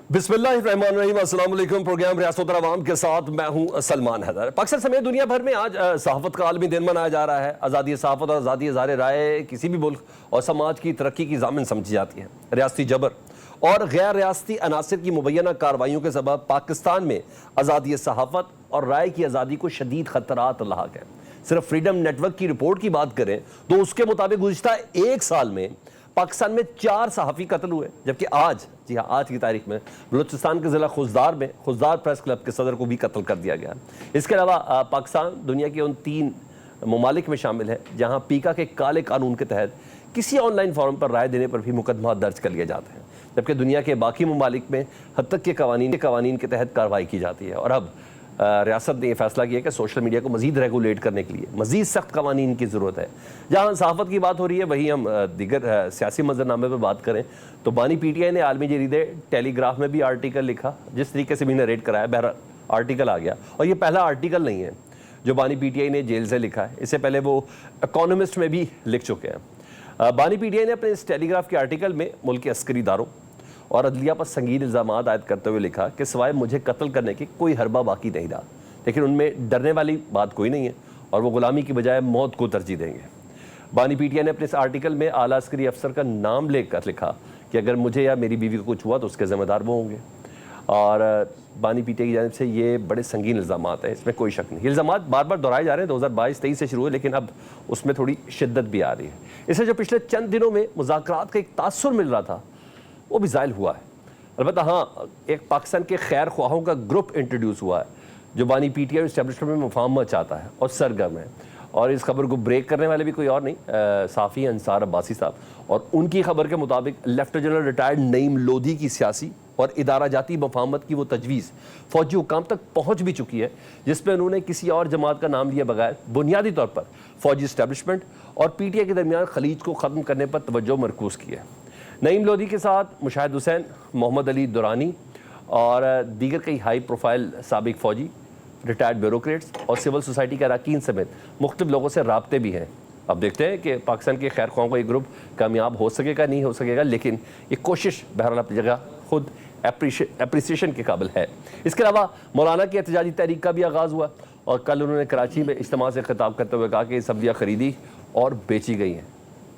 बिस्मिल्लाहिर्रहमानिर्रहीम, अस्सलाम वालेकुम। प्रोग्राम रियासत अवाम के साथ मैं हूं सलमान हैदर। पाकिस्तान समेत दुनिया भर में आज सहाफत का आलमी दिन मनाया जा रहा है। आज़ादी सहाफत और आज़ादी इज़हार राय किसी भी मुल्क और समाज की तरक्की की ज़ामिन समझी जाती है। रियासती जबर और गैर रियासती अनासर की मुबैना कार्रवाइयों के सबब पाकिस्तान में आज़ादी सहाफत और राय की आज़ादी को शदीद खतरात लाहक है। सिर्फ फ्रीडम नेटवर्क की रिपोर्ट की बात करें तो उसके मुताबिक गुज़िश्ता एक साल में पाकिस्तान में 4 सहाफ़ी कत्ल हुए, जबकि आज, जी हाँ, आज की तारीख में बलूचिस्तान के ज़िला खुजदार में खुजदार प्रेस क्लब के सदर को भी कत्ल कर दिया गया। इसके अलावा पाकिस्तान दुनिया के उन 3 ममालिक में शामिल है जहाँ पीका के काले कानून के तहत किसी ऑनलाइन फॉर्म पर राय देने पर भी मुकदमा दर्ज कर लिए जाते हैं, जबकि दुनिया के बाकी ममालिक में हद तक के कवानीन के तहत कार्रवाई की जाती है। और अब रियासत ने यह फैसला किया कि सोशल मीडिया को मजीद रेगुलेट करने के लिए मजीद सख्त कवानीन की ज़रूरत है। जहाँ सहाफ़त की बात हो रही है, वहीं हम दीगर सियासी मंजरनामे पर बात करें तो बानी PTI ने आलमी जरीदे टेलीग्राफ में भी आर्टिकल लिखा, जिस तरीके से भी नरेट कराया। बहर आर्टिकल आ गया, और ये पहला आर्टिकल नहीं है जो बानी PTI ने जेल से लिखा है। इससे पहले वो इकोनॉमिस्ट में भी लिख चुके हैं। बानी PTI ने अपने इस टेलीग्राफ के आर्टिकल में मुल्क के अस्करी इदारों और अदलिया पर संगीन इल्ज़ाम आयद करते हुए लिखा कि सिवाय मुझे कत्ल करने की कोई हरबा बाकी नहीं रहा, लेकिन उनमें डरने वाली बात कोई नहीं है और वो गुलामी की बजाय मौत को तरजीह देंगे। बानी PTI ने अपने इस आर्टिकल में आला अस्करी अफसर का नाम लेकर लिखा कि अगर मुझे या मेरी बीवी को कुछ हुआ तो उसके ज़िम्मेदार वो होंगे। और बानी PTI की जानिब से ये बड़े संगीन इल्ज़ाम हैं, इसमें कोई शक नहीं। इल्ज़ाम बार बार दोहराए जा रहे हैं, 2022-23 से शुरू हुए, लेकिन अब उसमें थोड़ी शिद्दत भी आ रही है। इससे जो पिछले चंद दिनों में मुज़ाकरात का एक तासुर मिल रहा था वो भी ज़ायल हुआ है। अलबत्ता हाँ, एक पाकिस्तान के खैर ख्वाहों का ग्रुप इंट्रोड्यूस हुआ है जो बानी PTI इस्टेब्लिशमेंट में मुफाहमत चाहता है और सरगर्म है। और इस खबर को ब्रेक करने वाले भी कोई और नहीं, साफ़ी अंसार अब्बासी साहब। और उनकी खबर के मुताबिक lieutenant general retired Naeem Lodhi की सियासी और इदारा जाती मुफाहमत की वो तजवीज़ फ़ौजी हुकाम तक पहुँच भी चुकी है, जिसमें उन्होंने किसी और जमात का नाम लिए बगैर बुनियादी तौर पर फ़ौजी इस्टेब्लिशमेंट और PTI के दरमियान खलीज को ख़त्म करने पर तवज्जो मरकूज़ की है। नईम लोधी के साथ मुशाहिद हुसैन, मोहम्मद अली दुरानी और दीगर कई हाई प्रोफाइल साबिक फ़ौजी, रिटायर्ड ब्यूरोक्रेट्स और सिविल सोसाइटी के अरकान समेत मुख्तलिफ लोगों से राब्ते भी हैं। अब देखते हैं कि पाकिस्तान के खैर ख्वाहों का एक ग्रुप कामयाब हो सकेगा, नहीं हो सकेगा, लेकिन ये कोशिश बहरहाल अपनी जगह खुद एप्रिसिएशन के काबिल है। इसके अलावा मौलाना की एहतजाजी तहरीक का भी आगाज़ हुआ और कल उन्होंने कराची में इज्तिमा से खिताब करते हुए कहा कि सब्जियाँ खरीदी और बेची गई हैं।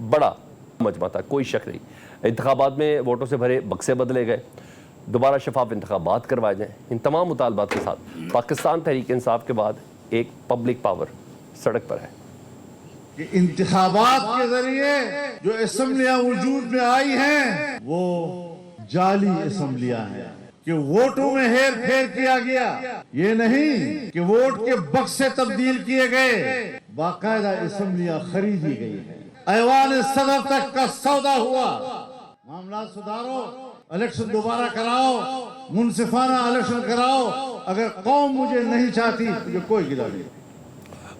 बड़ा मजमा था, कोई शक नहीं। इंतखाबात में वोटों से भरे बक्से बदले गए, दोबारा शफाफ इंतखाबात करवाए जाएँ। इन तमाम मुतालबात के साथ पाकिस्तान तहरीक इंसाफ के बाद एक पब्लिक पावर सड़क पर है। इंतखाबात के जरिए जो असम्बलियां वजूद में आई हैं वो जाली असम्बलियां हैं कि वोटों में हेर फेर किया गया। ये नहीं कि वोट के बक्से तब्दील किए गए, बाकायदा असम्बलियां खरीदी गई है। ऐवान सदर तक का सौदा हुआ। मामला सुधारो, इलेक्शन दोबारा कराओ, मुनसिफाना इलेक्शन कराओ। अगर कौम मुझे नहीं चाहती तो कोई गिला नहीं।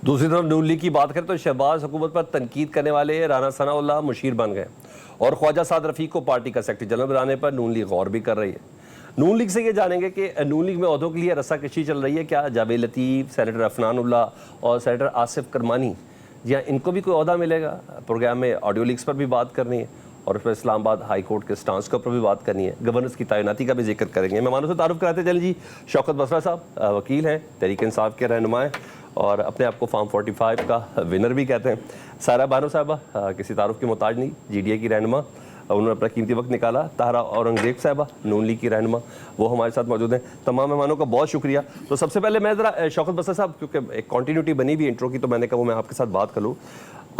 दूसरी तरफ नून लीग की बात करें तो शहबाज हुकूमत पर तनकीद करने वाले राना सनाउल्लाह मुशीर बन गए और ख्वाजा साद रफ़ीक को पार्टी का सेक्रेटरी जनरल बनाने पर नून लीग गौर भी कर रही है। नून लीग से ये जानेंगे कि नून लीग में ओहदों के लिए रस्साकशी चल रही है क्या? जावेद लतीफ़, सेनेटर अफनानुल्लाह और सेनेटर आसिफ करमानी, जी हाँ, इनको भी कोई ओहदा मिलेगा? प्रोग्राम में ऑडियो लीक्स पर भी बात करनी है और उस पर इस्लामाबाद हाई कोर्ट के स्टांस के ऊपर भी बात करनी है। गवर्नर्स की तैनाती का भी जिक्र करेंगे। मेहमानों से तारुफ कराते चलें जी। शौकत बसरा साहब वकील हैं, तहरीक इंसाफ के रहनुमा हैं और अपने आप को फार्म 45 का विनर भी कहते हैं। सारा बानो साहबा किसी तारुफ की मोहताज नहीं, GDA की रहनुमा, उन्होंने अपना कीमती वक्त निकाला। ताहरा औरंगजेब साहबा नून लीग की रहनुमा, वो हमारे साथ मौजूद हैं। तमाम मेहमानों का बहुत शुक्रिया। तो सबसे पहले मैं ज़रा शौकत बसरा साहब, क्योंकि एक कॉन्टीन्यूटी बनी भी इंट्रो की, तो मैंने कहा वो मैं आपके साथ बात कर लूँ।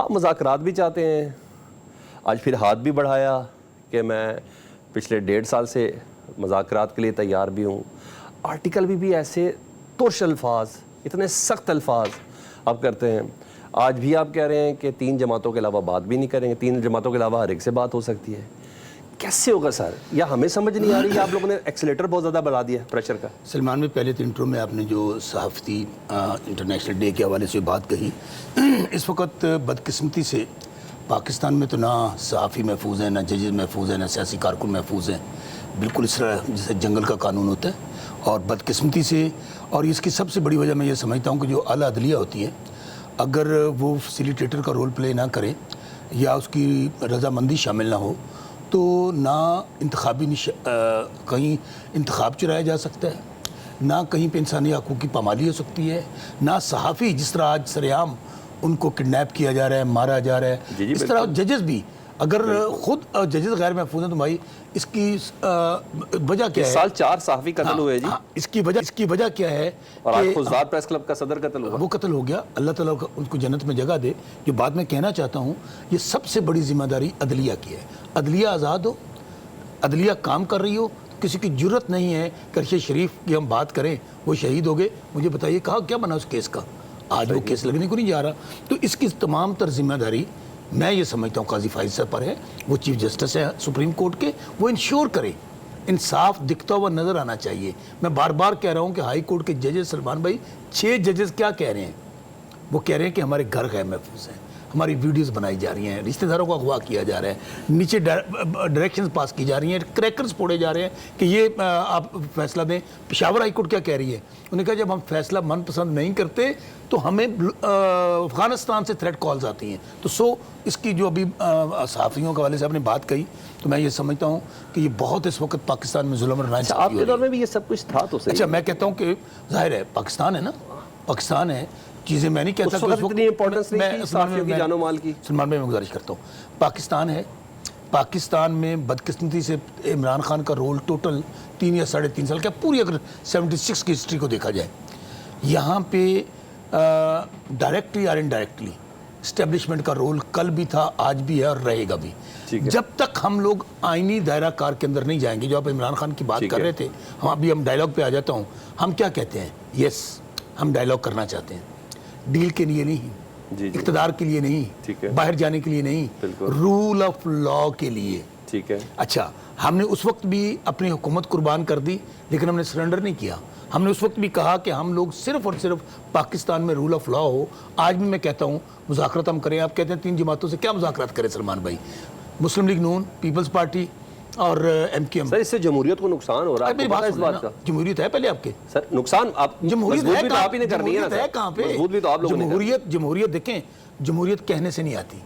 आप मुज़ाकरात भी चाहते हैं, आज फिर हाथ भी बढ़ाया कि मैं पिछले 1.5 साल से मुज़ाकरात के लिए तैयार भी हूँ। आर्टिकल भी ऐसे तुर्श अल्फाज, इतने सख्त अल्फाज आप करते हैं। आज भी आप कह रहे हैं कि 3 जमातों के अलावा बात भी नहीं करेंगे, 3 जमातों के अलावा हर एक से बात हो सकती है। कैसे होगा सर? या हमें समझ नहीं आ रही है, आप लोगों ने एक्सीलेटर बहुत ज़्यादा बढ़ा दिया प्रेशर का। सलमान में पहले तो इंट्रो में आपने जो सहाफ़ती इंटरनेशनल डे के हवाले से बात कही, इस वक्त बदकिस्मती से पाकिस्तान में तो ना सहाफ़ी महफूज हैं, ना जजेस महफूज हैं, ना सियासी कारकुन महफूज हैं। बिल्कुल इस तरह जैसे जंगल का कानून होता है। और बदकिस्मती से, और इसकी सबसे बड़ी वजह मैं ये समझता हूँ कि जो आला अदलिया होती है, अगर वो फैसिलिटेटर का रोल प्ले ना करे या उसकी रजामंदी शामिल ना हो तो ना कहीं इंतखाब चुराया जा सकता है, ना कहीं पे इंसानी हकूक़ की पामाली हो सकती है, ना सहाफ़ी जिस तरह आज सरेआम उनको किडनैप किया जा रहा है, मारा जा रहा है, इस तरह जजेस भी अगर खुद जजेस गैर महफूज हैं तो भाई इसकी वजह क्या है? इस साल 4 सहाफ़ी कत्ल हुए जी। इसकी वजह क्या है? और आज खुशदार प्रेस क्लब का सदर कत्ल हुआ। वो कत्ल हो गया, अल्लाह ताला उनको जन्नत में जगह दे। जो बात मैं कहना चाहता हूँ, ये सबसे बड़ी जिम्मेदारी अदलिया की है। अदलिया आज़ाद हो, अदलिया काम कर रही हो, किसी की जुर्रत नहीं है कि अरशद शरीफ की हम बात करें, वो शहीद हो गए, मुझे बताइए कहा क्या बना उस केस का? आज वो केस लगने को नहीं जा रहा। तो इसकी तमाम तर जिम्मेदारी मैं ये समझता हूँ काजी फाइज साहब पर है। वो चीफ जस्टिस है सुप्रीम कोर्ट के, वो इंश्योर करें, इंसाफ दिखता हुआ नज़र आना चाहिए। मैं बार बार कह रहा हूँ कि हाई कोर्ट के जजेस सलमान भाई, 6 जजेस क्या कह रहे हैं? वो कह रहे हैं कि हमारे घर गैर महफूज हैं, हमारी वीडियोस बनाई जा रही हैं, रिश्तेदारों को अगवा किया जा रहा है, नीचे डायरेक्शंस पास की जा रही हैं, क्रैकर्स फोड़े जा रहे हैं कि ये आप फैसला दें। पेशावर हाई कोर्ट क्या कह रही है? उन्होंने कहा जब हम फैसला मनपसंद नहीं करते तो हमें अफगानिस्तान से थ्रेट कॉल्स आती हैं। तो इसकी जो अभी सहाफ़ियों के वाले साहब ने बात कही, तो मैं ये समझता हूँ कि ये बहुत इस वक्त पाकिस्तान में जुल्म और नाइंसाफ़ी हो रही है। आपके दौर में भी ये सब कुछ था तो सही। अच्छा, मैं कहता हूँ कि जाहिर है पाकिस्तान है ना, पाकिस्तान है, चीज़ें मैं नहीं कहता उस वक्त इतनी इंपॉर्टेंस नहीं थी सहाफ़ियों की जानो माल की। सलमान भाई मैं गुजारिश करता हूँ, पाकिस्तान है, पाकिस्तान में बदकिस्मती से इमरान खान का रोल टोटल 3 या 3.5 साल का, पूरी अगर 76 की हिस्ट्री को देखा जाए, यहाँ पे डायरेक्टली और इनडायरेक्टली इस्टेब्लिशमेंट का रोल कल भी था, आज भी है और रहेगा भी। जब तक हम लोग आईनी दायरा कार के अंदर नहीं जाएंगे, जो आप इमरान खान की बात कर रहे थे, हम डायलॉग पे आ जाता हूँ, हम क्या कहते हैं? यस, हम डायलॉग करना चाहते हैं, डील के लिए नहीं, इक़्तिदार के लिए नहीं, बाहर जाने के लिए नहीं, रूल ऑफ लॉ के लिए। ठीक है। अच्छा, हमने उस वक्त भी अपनी हुकूमत कुर्बान कर दी, लेकिन हमने सरेंडर नहीं किया। हमने उस वक्त भी कहा कि हम लोग सिर्फ और सिर्फ पाकिस्तान में रूल ऑफ लॉ हो। आज भी मैं कहता हूँ मुज़ाकरात हम करें। आप कहते हैं 3 जमातों से क्या मुज़ाकरात करें सलमान भाई? मुस्लिम लीग नून, पीपल्स पार्टी और MQM। सर, इससे जमहूरियत को नुकसान हो रहा है, आपको पता है इस बात का? जमहूरियत है पहले आपके, सर नुकसान आप जमहूरियत है, आप ही ने करनी है ना, कहाँ पे मजबूत भी तो आप लोगों ने। जमहूरियत देखें, जमहूरियत कहने से नहीं आती।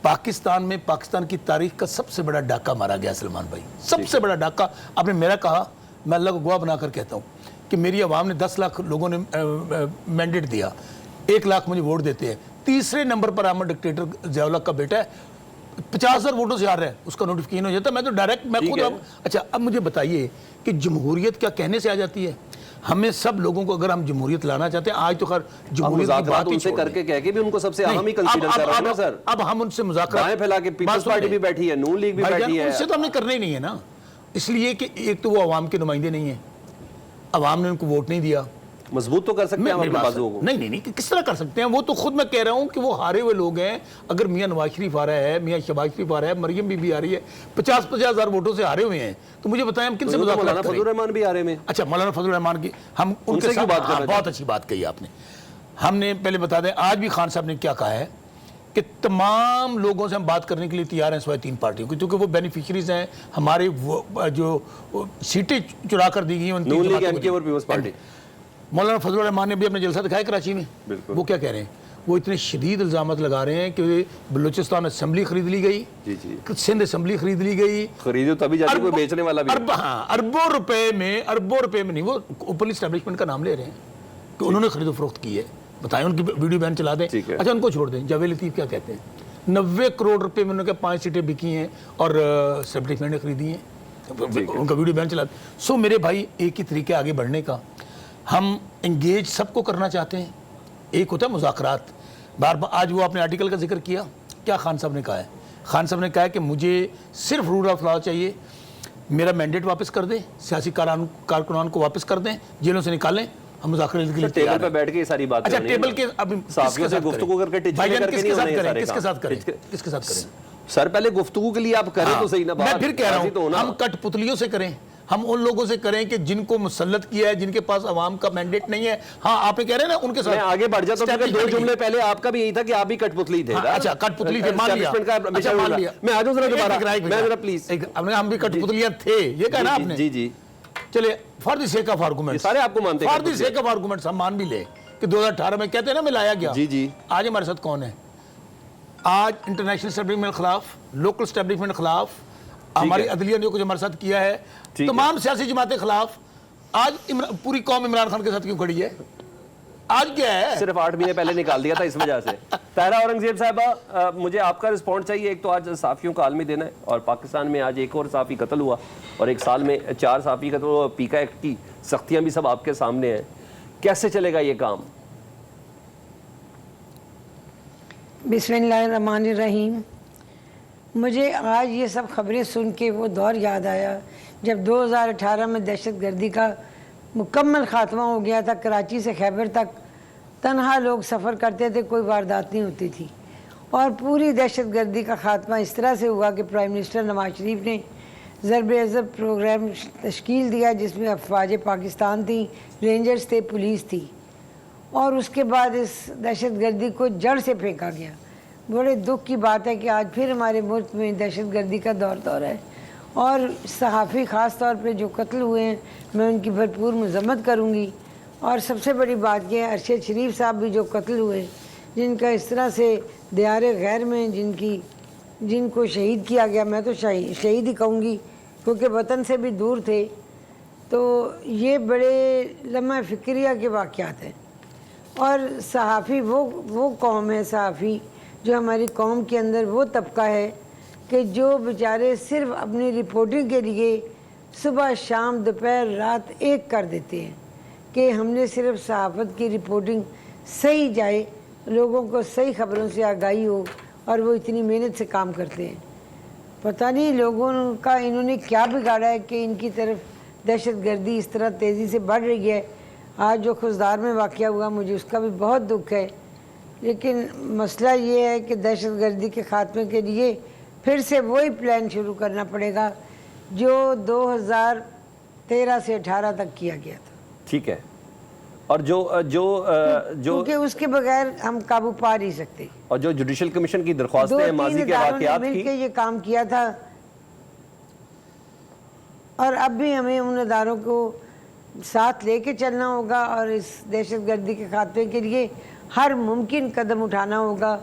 पाकिस्तान में पाकिस्तान की तारीख का सबसे बड़ा डाका मारा गया सलमान भाई, सबसे बड़ा डाका। आपने मेरा कहा, मैं अल्लाह को गवाह बनाकर कहता हूँ कि मेरी आवाम ने 10 लाख लोगों ने मैंडेट दिया, 1 लाख मुझे वोट देते हैं। तीसरे नंबर पर आमद डिक्टेटर ज़िया-उल हक का बेटा है, 50,000 वोटों से हार रहा है, उसका नोटिफिकेशन हो जाता है। मैं तो डायरेक्ट मैं खुद अच्छा, अब मुझे बताइए कि जमहूरियत क्या कहने से आ जाती है? हमें सब लोगों को अगर हम जमहूरियत लाना चाहते हैं, आज तो खैर जमहूरियत की बात उनसे करके कह के भी उनको सबसे अहम ही कंसीडर कर रहे हैं ना सर। अब हम उनसे मुज़ाकरात फैला के पीपल्स पार्टी भी बैठी है, नून लीग भी बैठी है, उनसे तो हमने करना ही नहीं है ना, इसलिए कि एक तो वो अवाम के नुमाइंदे नहीं है, अवाम ने उनको वोट नहीं दिया। मजबूत तो कर सकते हैं अपने बाजुओं को? नहीं, किस तरह कर सकते हैं? वो तो खुद मैं कह रहा हूँ कि वो हारे हुए लोग हैं। अगर मियाँ नवाज शरीफ आ रहा है, मियाँ शहबाज शरीफ आ रहा है, मरियम बीबी आ रही है, 50,000 वोटों से हारे हुए हैं, तो मुझे बताएं हम किनसे मुज़ाकरात करें? मौलाना फजल रहमान भी आ रहे हैं। अच्छा, मौलाना फजल रहमान की हम उनके साथ बात कर, बहुत अच्छी बात कही आपने। हमने पहले बता दें, आज भी खान साहब ने क्या कहा है कि तमाम लोगों से हम बात करने के लिए तैयार हैं, सिवाय 3 पार्टियों की, क्योंकि वो बेनिफिशरीज हैं हमारे, वो जो सीटें चुरा कर दी गई हैं उन 3 पार्टी। मौलाना फजल रहमान ने भी अपने जलसा दिखाया कराची में, वो क्या कह रहे हैं? वो इतने शदीद इल्ज़ामत लगा रहे हैं कि बलूचिस्तान असेंबली खरीद ली गई, सिंध असेंबली खरीद ली गई, खरीदो तभी जाके कोई बेचने वाला भी। अरबों रुपए में नहीं, वो ओपन एस्टैब्लिशमेंट का नाम ले रहे हैं कि उन्होंने खरीदो फरोख्त की है। बताएं, उनकी वीडियो बैन चला दें। अच्छा, उनको छोड़ दें। जावेद लतीफ़ क्या कहते हैं? 90 करोड़ रुपए में उन्होंने 5 सीटें बिकी हैं और एस्टैब्लिशमेंट ने खरीदी हैं, उनका वीडियो बैन चला दें। सो मेरे भाई, एक ही तरीके आगे बढ़ने का, हम इंगेज सबको करना चाहते हैं। एक होता है मुज़ाकरात, बार बार आज वो आपने आर्टिकल का जिक्र किया, क्या खान साहब ने कहा है? खान साहब ने कहा है कि मुझे सिर्फ रूल ऑफ लॉ चाहिए, मेरा मैंडेट वापस कर दें, सियासी कारकुनान को वापस कर दें, जेलों से निकालें, हम मुज़ाकरे के लिए टेबल पे बैठ के सारी बात। अच्छा, टेबल के अभी साथियों से गुफ्तगू करके किसके साथ करें? सर, पहले गुफ्तगू के लिए आप करें तो सही ना। मैं फिर कह रहा हूँ, हम कठपुतलियों से करें, हम उन लोगों से करें कि जिनको मुसल्लत किया है, जिनके पास अवाम का मैंडेट नहीं है। हाँ, आपने कह रहे हैं ना, उनके साथ। मैं आगे बढ़ जाता हूं, 2 जुमले पहले आपका भी यही था कि आप भी कठपुतली थे। अच्छा, कठपुतली थे, मान लिया। अच्छा, मान लिया। मैं आ जाऊं जरा दोबारा, मैं जरा प्लीज। हम भी कठपुतलियां थे, ये कहना आपने? जी। चले, for the sake of argument, सारे आपको मानते हैं, for the sake of argument हम मान भी ले कि 2018 में कहते हैं ना मिलाया गया। जी। आज हमारे साथ कौन है? आज इंटरनेशनल एस्टैब्लिशमेंट के खिलाफ, लोकल एस्टैब्लिशमेंट के खिलाफ, हमारी अदलिया ने कुछ हमारे साथ किया है, तमाम सियासी जमातें खिलाफ। आज पूरी कौम इमरान खान के साथ क्यों खड़ी है? आज क्या है? सिर्फ 8 महीने पहले निकाल दिया था इस वजह से। ताहिरा औरंगजेब साहबा, मुझे आपका रिस्पॉन्स चाहिए। एक तो आज सहाफ़ियों का आलमी दिन है और पाकिस्तान में आज एक और सहाफ़ी कत्ल हुआ और एक साल में 4 सहाफ़ी कत्ल हुआ। पीका एक्ट की सख्तियां भी सब आपके सामने हैं, कैसे चलेगा ये काम? बिस्मिल्लाहिर्रहमानिर्रहीम। मुझे आज ये सब खबरें सुन के वो दौर याद आया जब 2018 में दहशतगर्दी का मुकम्मल खात्मा हो गया था। कराची से खैबर तक तन्हा लोग सफ़र करते थे, कोई वारदात नहीं होती थी। और पूरी दहशतगर्दी का खात्मा इस तरह से हुआ कि प्राइम मिनिस्टर नवाज शरीफ ने ज़रब-ए-अज़ब प्रोग्राम तश्कील दिया जिसमें अफवाज पाकिस्तान थी, रेंजर्स थे, पुलिस थी। और उसके बाद इस दहशतगर्दी को जड़ से फेंका गया। बड़े दुख की बात है कि आज फिर हमारे मुल्क में दहशतगर्दी का दौर है और सहाफ़ी ख़ास तौर पे जो कत्ल हुए हैं मैं उनकी भरपूर मज़म्मत करूँगी। और सबसे बड़ी बात यह है अरशद शरीफ साहब भी जो कत्ल हुए, जिनका इस तरह से दियार गैर में जिनको शहीद किया गया, मैं तो शहीद ही कहूँगी क्योंकि वतन से भी दूर थे। तो ये बड़े लम्हा फ़िक्रिया के वाक़यात हैं। और सहाफ़ी वो कौम है, सहाफ़ी जो हमारी कौम के अंदर वो तबका है कि जो बेचारे सिर्फ अपनी रिपोर्टिंग के लिए सुबह शाम दोपहर रात एक कर देते हैं कि हमने सिर्फ सहाफ़त की रिपोर्टिंग सही जाए, लोगों को सही ख़बरों से आगाही हो, और वो इतनी मेहनत से काम करते हैं। पता नहीं लोगों का इन्होंने क्या बिगाड़ा है कि इनकी तरफ दहशतगर्दी इस तरह तेज़ी से बढ़ रही है। आज जो खुजदार में वाक़या हुआ मुझे उसका भी बहुत दुख है, लेकिन मसला ये है कि दहशतगर्दी के ख़ात्मे के लिए फिर से वही प्लान शुरू करना पड़ेगा जो 2013 से 18 तक किया गया था। ठीक है। और जो क्योंकि उसके बगैर हम काबू पा नहीं सकते। और जो जुडिशल कमीशन की दरख्वास्तें हैं माजी के वाक़यात की, मिलकर ये काम किया था और अब भी हमें उन अदारों को साथ लेके चलना होगा और इस दहशतगर्दी के खात्मे के लिए हर मुमकिन कदम उठाना होगा।